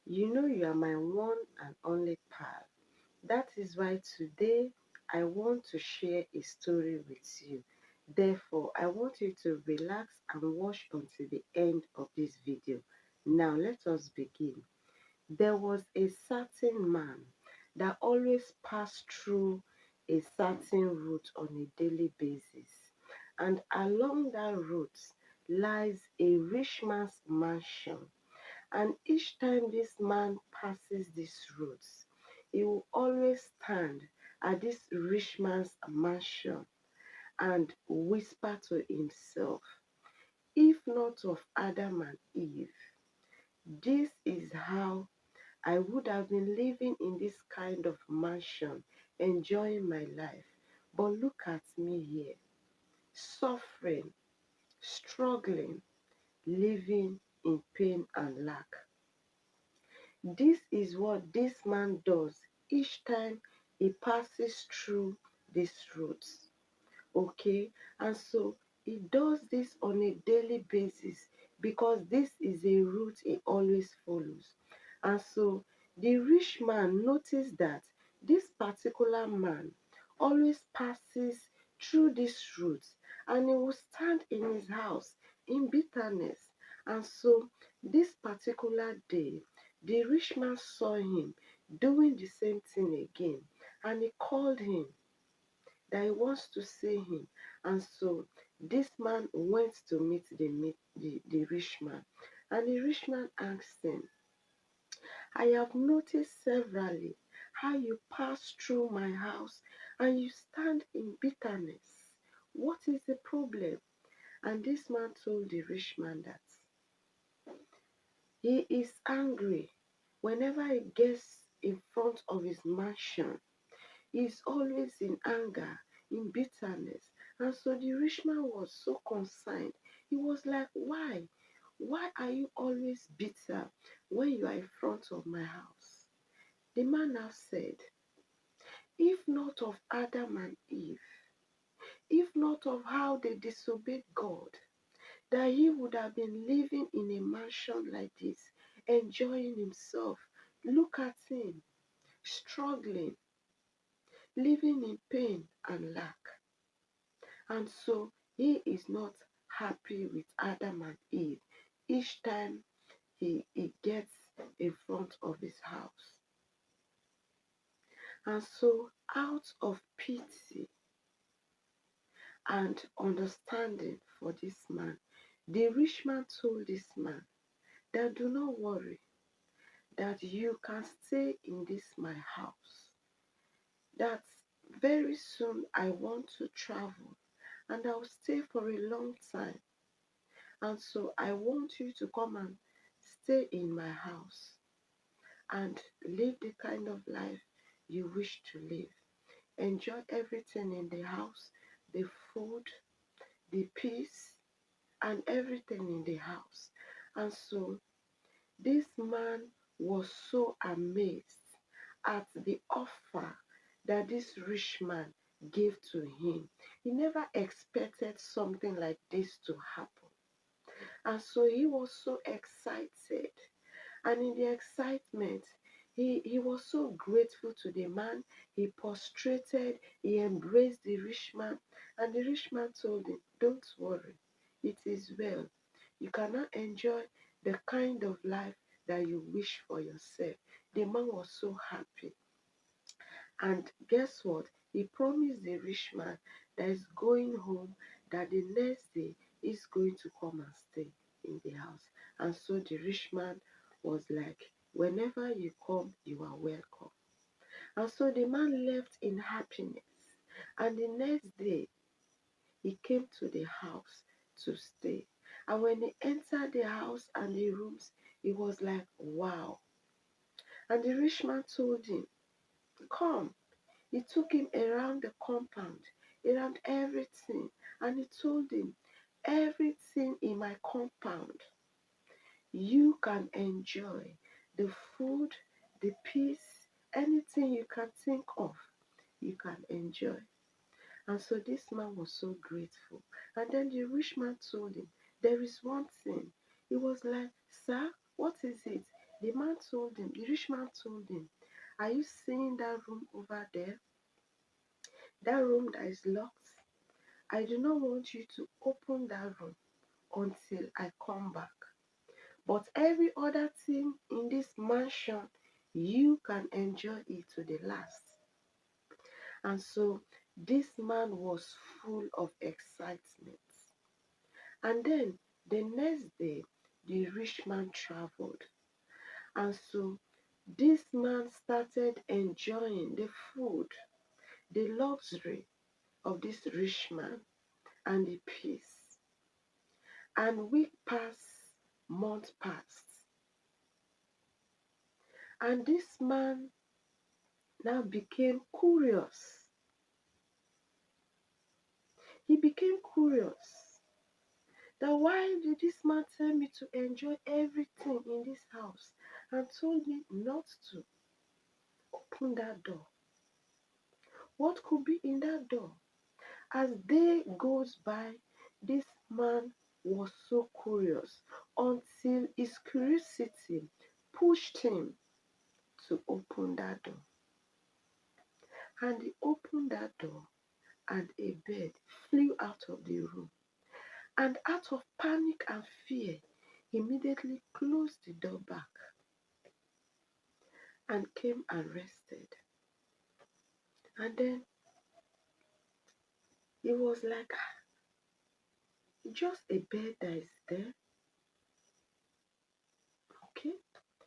You know you are my one and only pal. That is why today I want to share a story with you. Therefore, I want you to relax and watch until the end of this video. Now, let us begin. There was a certain man that always passed through a certain route on a daily basis. And along that route lies a rich man's mansion. And each time this man passes this route, he will always stand at this rich man's mansion and whisper to himself, if not of Adam and Eve, this is how I would have been living in this kind of mansion, enjoying my life. But look at me here, suffering, struggling, living in pain and lack. This is what this man does each time he passes through these roads. Okay, and so he does this on a daily basis because this is a route he always follows. And so the rich man noticed that this particular man always passes through this route, and he will stand in his house in bitterness. And so this particular day the rich man saw him doing the same thing again, and he called him that he wants to see him. And so this man went to meet the rich man. And the rich man asked him, I have noticed severally how you pass through my house and you stand in bitterness. What is the problem? And this man told the rich man that he is angry whenever he gets in front of his mansion. He is always in anger, in bitterness. And so the rich man was so concerned. He was like, why? Why are you always bitter when you are in front of my house? The man now said, if not of Adam and Eve, if not of how they disobeyed God, that he would have been living in a mansion like this, enjoying himself. Look at him, struggling, living in pain and lack. And so he is not happy with Adam and Eve each time he gets in front of his house. And so, out of pity and understanding for this man, the rich man told this man that do not worry, that you can stay in this my house, that very soon I want to travel and I'll stay for a long time. And so I want you to come and stay in my house and live the kind of life you wish to live. Enjoy everything in the house, the food, the peace, and everything in the house. And so this man was so amazed at the offer that this rich man gave to him. He never expected something like this to happen. And so he was so excited. And in the excitement, he was so grateful to the man. He prostrated, he embraced the rich man. And the rich man told him, don't worry, it is well. You cannot enjoy the kind of life that you wish for yourself. The man was so happy. And guess what? He promised the rich man that he's going home, that the next day he's going to come and stay in the house. And so the rich man was like, whenever you come, you are welcome. And so the man left in happiness. And the next day, he came to the house to stay. And when he entered the house and the rooms, he was like, wow. And the rich man told him, come. He took him around the compound, around everything, and he told him, everything in my compound, you can enjoy. The food, the peace, anything you can think of, you can enjoy. And so this man was so grateful. And then the rich man told him, there is one thing. He was like, sir, what is it? The rich man told him, are you seeing that room over there? That room that is locked? I do not want you to open that room until I come back. But every other thing in this mansion, you can enjoy it to the last. And so this man was full of excitement. And then the next day, the rich man traveled. And so this man started enjoying the food, the luxury of this rich man, and the peace. And week passed, month passed. And this man now became curious. He became curious that why did this man tell me to enjoy everything in this house and told me not to open that door? What could be in that door? As day goes by, this man was so curious until his curiosity pushed him to open that door. And he opened that door, and a bird flew out of the room. And out of panic and fear, he immediately closed the door back and came and rested. And then he was like, just a bird that is there. Okay.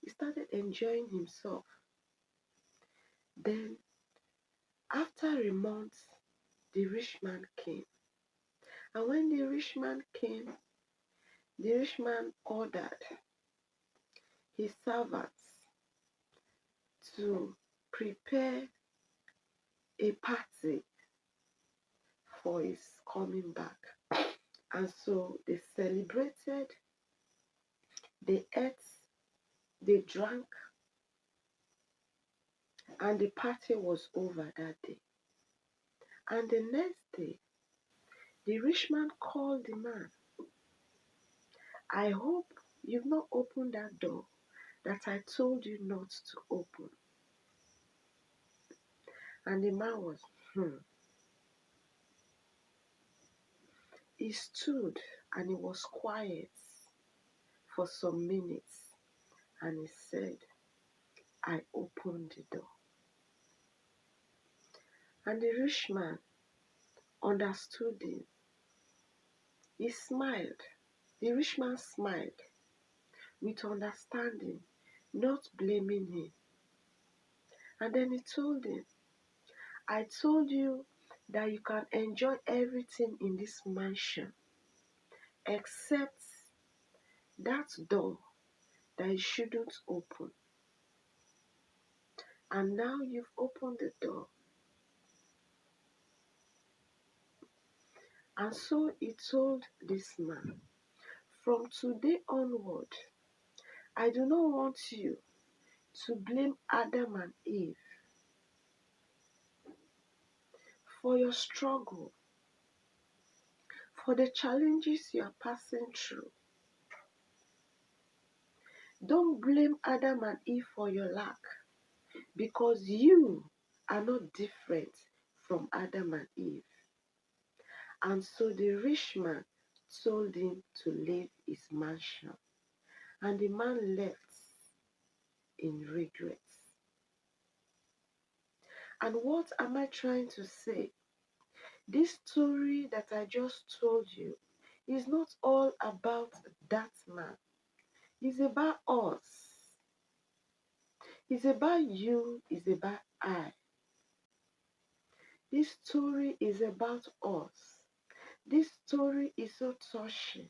He started enjoying himself. Then, after a month, the rich man came. And when the rich man came, the rich man ordered his servants to prepare a party for his coming back. And so they celebrated, they ate, they drank, and the party was over that day. And the next day, the rich man called the man. I hope you've not opened that door that I told you not to open. And the man was, He stood and he was quiet for some minutes. And he said, I opened the door. And the rich man understood him. He smiled. The rich man smiled with understanding, not blaming him. And then he told him, I told you that you can enjoy everything in this mansion except that door that you shouldn't open. And now you've opened the door. And so he told this man, from today onward, I do not want you to blame Adam and Eve for your struggle, for the challenges you are passing through. Don't blame Adam and Eve for your lack, because you are not different from Adam and Eve. And so the rich man told him to leave his mansion. And the man left in regrets. And what am I trying to say? This story that I just told you is not all about that man. It's about us. It's about you. It's about I. This story is about us. This story is so touching.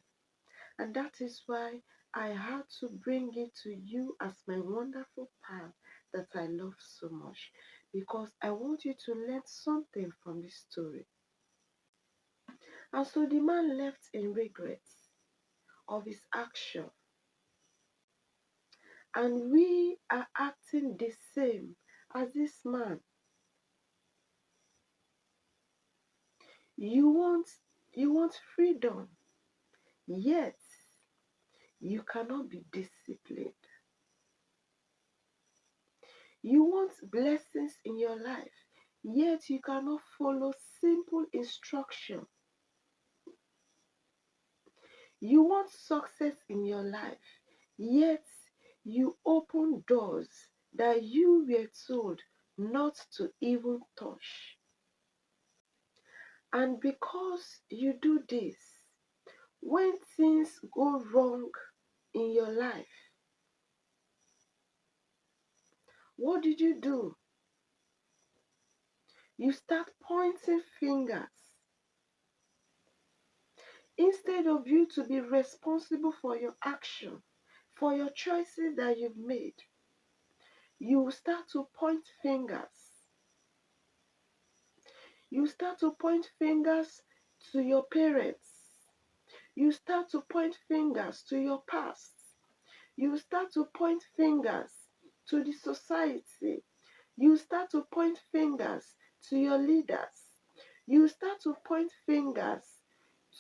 And that is why I had to bring it to you as my wonderful pal that I love so much. Because I want you to learn something from this story. And so the man left in regrets of his action. And we are acting the same as this man. You want freedom, yet you cannot be disciplined. You want blessings in your life, yet you cannot follow simple instruction. You want success in your life, yet you open doors that you were told not to even touch. And because you do this, when things go wrong in your life, what did you do? You start pointing fingers. Instead of you to be responsible for your action, for your choices that you've made, you start to point fingers. You start to point fingers to your parents. You start to point fingers to your past. You start to point fingers to the society. You start to point fingers to your leaders. You start to point fingers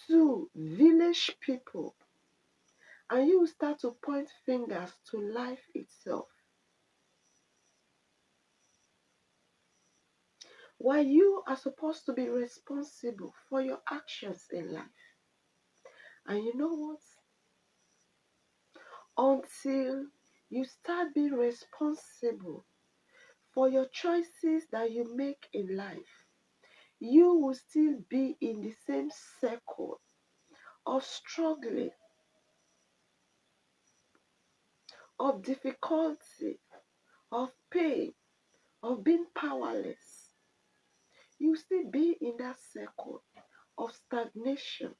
to village people. And you start to point fingers to life itself. While you are supposed to be responsible for your actions in life. And you know what? Until you start being responsible for your choices that you make in life, you will still be in the same circle of struggling, of difficulty, of pain, of being powerless. You will still be in that circle of stagnation.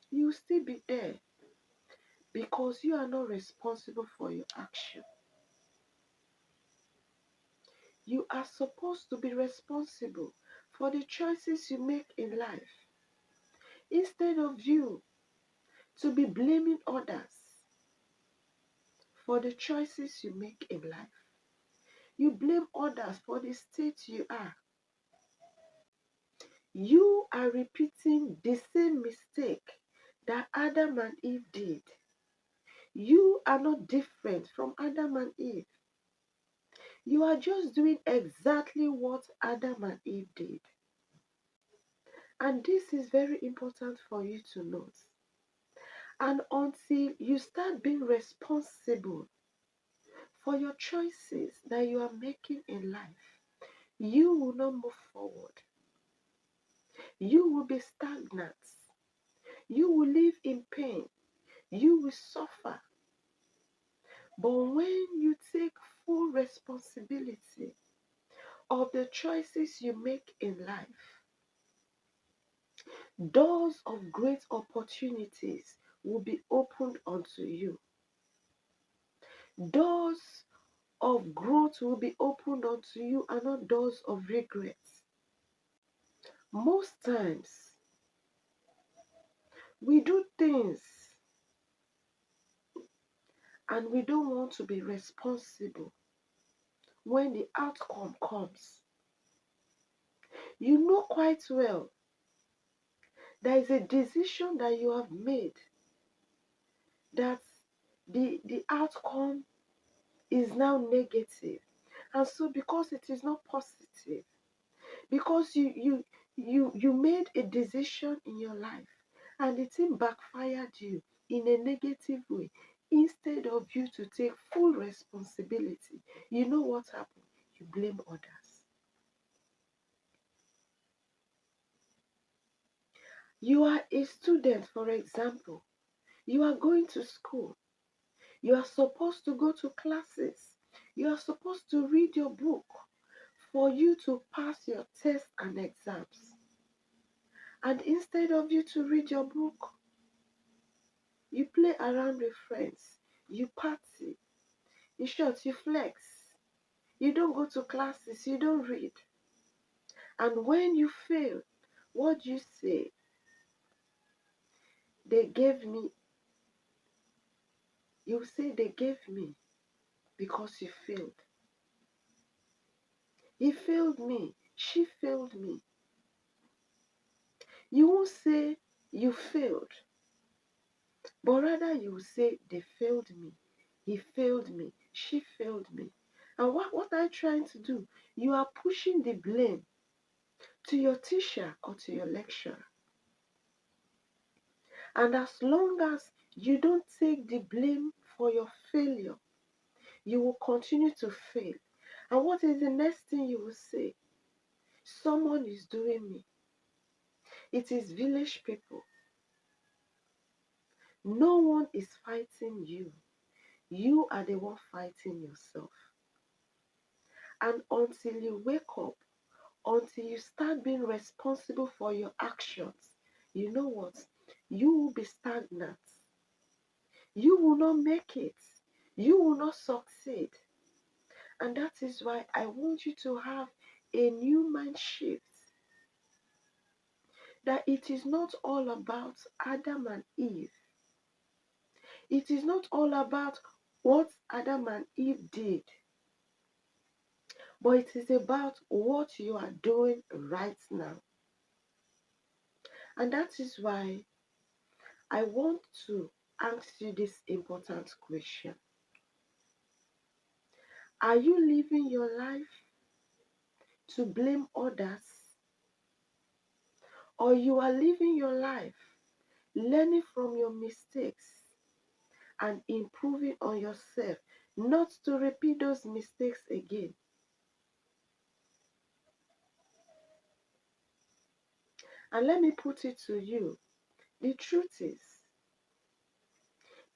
You will still be there because you are not responsible for your action. You are supposed to be responsible for the choices you make in life. Instead of you to be blaming others for the choices you make in life, you blame others for the state you are. You are repeating the same mistake that Adam and Eve did. You are not different from Adam and Eve. You are just doing exactly what Adam and Eve did. And this is very important for you to note. And until you start being responsible for your choices that you are making in life, you will not move forward. You will be stagnant. You will live in pain. You will suffer. But when you take full responsibility of the choices you make in life, doors of great opportunities will be opened unto you. Doors of growth will be opened unto you and not doors of regret. Most times, we do things and we don't want to be responsible when the outcome comes. You know quite well there is a decision that you have made that the outcome is now negative. And so because it is not positive, because you made a decision in your life and it backfired you in a negative way, instead of you to take full responsibility, you know what happened? You blame others. You are a student, for example. You are going to school. You are supposed to go to classes. You are supposed to read your book for you to pass your tests and exams. And instead of you to read your book, you play around with friends. You party. In short, you flex. You don't go to classes. You don't read. And when you fail, what do you say? They gave me. You say they gave me because you failed. He failed me. She failed me. You won't say you failed, but rather you will say they failed me. He failed me. She failed me. And I trying to do? You are pushing the blame to your teacher or to your lecturer. And as long as you don't take the blame for your failure, you will continue to fail. And what is the next thing you will say? Someone is doing me. It is village people. No one is fighting you. You are the one fighting yourself. And until you wake up, until you start being responsible for your actions, you know what? You will be stagnant. You will not make it. You will not succeed. And that is why I want you to have a new mind shift. That it is not all about Adam and Eve. It is not all about what Adam and Eve did. But it is about what you are doing right now. And that is why I want to ask you this important question. Are you living your life to blame others? Or you are living your life learning from your mistakes and improving on yourself, not to repeat those mistakes again? And let me put it to you, the truth is,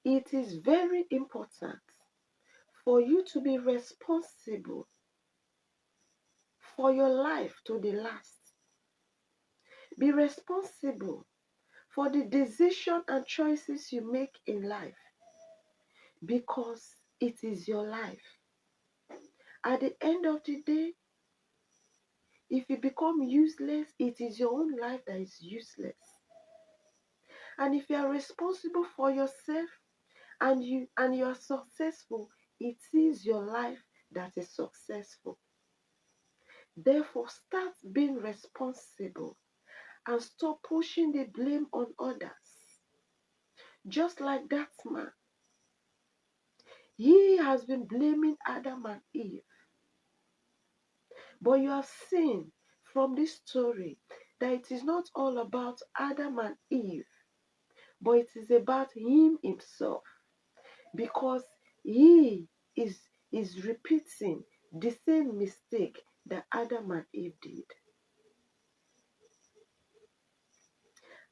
it is very important for you to be responsible for your life to the last. Be responsible for the decision and choices you make in life, because it is your life. At the end of the day, if you become useless, it is your own life that is useless. And if you are responsible for yourself and you are successful, it is your life that is successful. Therefore, start being responsible and stop pushing the blame on others. Just like that man, he has been blaming Adam and Eve. But you have seen from this story that it is not all about Adam and Eve, but it is about him himself, because he is repeating the same mistake that Adam and Eve did.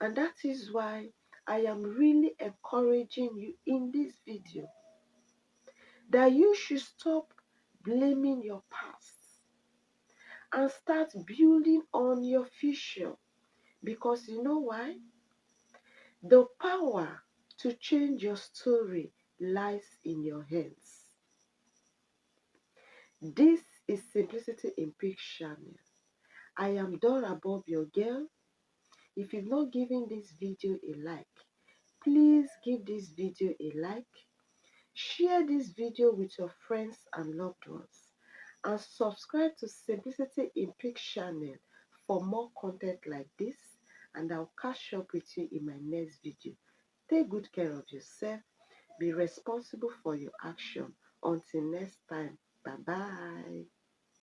And that is why I am really encouraging you in this video that you should stop blaming your past and start building on your future. Because you know why? The power to change your story lies in your hands. This is Simplicity in Picture. I am Dora Bob, your girl. If you've not given this video a like, please give this video a like. Share this video with your friends and loved ones. And subscribe to Simplicity in Picture for more content like this. And I'll catch up with you in my next video. Take good care of yourself. Be responsible for your action. Until next time, bye-bye.